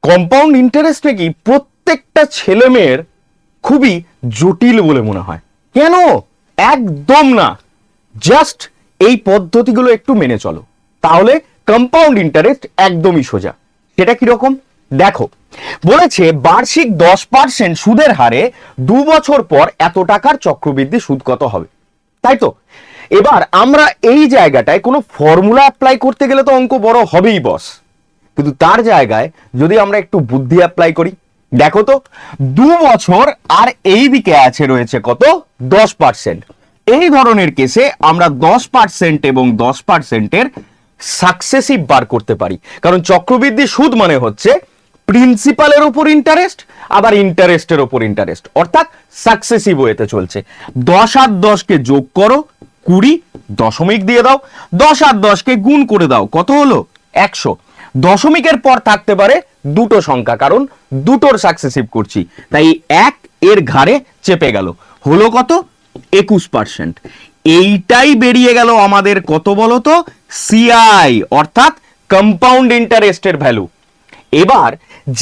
Compound interest নাকি প্রত্যেকটা ছেলে মেয়ের খুবই জটিল বলে মনে হয়। কেন? একদম না, জাস্ট এই পদ্ধতিগুলো একটু মেনে চলো, তাহলে কম্পাউন্ড ইন্টারেস্ট একদমই সোজা। সেটা কিরকম দেখো, বলেছে বার্ষিক 10% সুদের হারে 2 বছর পর এত টাকার চক্রবৃদ্ধি সুদ কত হবে, তাই তো? এবার আমরা এই জায়গাটায় কোনো ফর্মুলা অ্যাপ্লাই করতে গেলে তো অঙ্ক বড় হবেই বস, কিন্তু তার জায়গায় যদি আমরা একটু বুদ্ধি অ্যাপ্লাই করি, দেখো তো 2 বছর আর এই দিকে আছে রয়েছে কত 10%। এই ধরনের কেসে আমরা 10% এবং 10%-এর সাকসেসিভ বার করতে পারি, কারণ চক্রবৃদ্ধি সুদ মানে হচ্ছে প্রিন্সিপালের উপর ইন্টারেস্ট আবার ইন্টারেস্টের উপর ইন্টারেস্ট, অর্থাৎ সাকসেসিভ ওয়েতে চলছে। 10 আর 10-কে যোগ করো 20, দশমিক দিয়ে দাও, 10 আর 10-কে গুণ করে দাও, কত হলো 100। দশমিকের পর থাকতে পারে দুটো সংখ্যা, কারণ দুটোর সাকসেসিভ করছি, তাই 1 এর ঘাড়ে চেপে গেল, হলো কত 21%। এইটাই বেরিয়ে গেল আমাদের কত বলতো সিআই, অর্থাৎ কম্পাউন্ড ইন্টারেস্টের ভ্যালু। এবার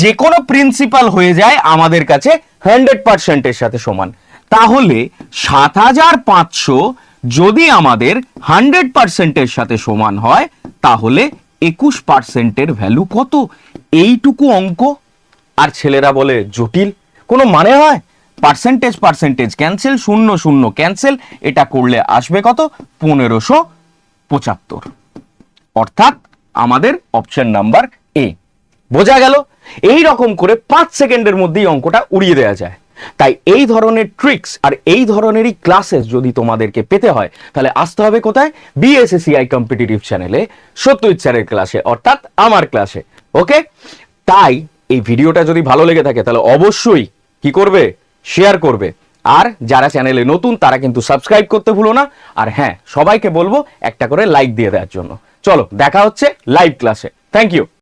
যে কোনো প্রিন্সিপাল হয়ে যায় আমাদের কাছে 100% এর সাথে সমান, তাহলে 7500 যদি আমাদের 100% এর সাথে সমান হয়, তাহলে 21% এর ভ্যালু কত? এইটুকু অঙ্ক, আর ছেলেরা বলে জটিল, কোনো মানে হয়? পার্সেন্টেজ পার্সেন্টেজ ক্যান্সেল, 0 0 ক্যান্সেল, এটা করলে আসবে কত 1575, অর্থাৎ আমাদের অপশন নাম্বার এ। বোঝা গেল? এই রকম করে 5 সেকেন্ডের মধ্যেই অঙ্কটা উড়িয়ে দেওয়া যায়। তাই এই ধরনের ট্রিক্স আর এই ধরনেরই ক্লাসেস যদি তোমাদেরকে পেতে হয়, তাহলে আসতে হবে কোথায়? বিএসএসিআই কম্পিটিটিভ চ্যানেলে, সত্যজিৎ স্যারের ক্লাসে, অর্থাৎ আমার ক্লাসে। ওকে, তাই এই ভিডিওটা যদি ভালো লেগে থাকে তাহলে অবশ্যই কি করবে? শেয়ার করবে। আর যারা চ্যানেলে নতুন তারা কিন্তু সাবস্ক্রাইব করতে ভুলো না। আর হ্যাঁ, সবাইকে বলবো একটা করে লাইক দিয়ে দেওয়ার জন্য। চলো দেখা হচ্ছে লাইভ ক্লাসে। Thank you.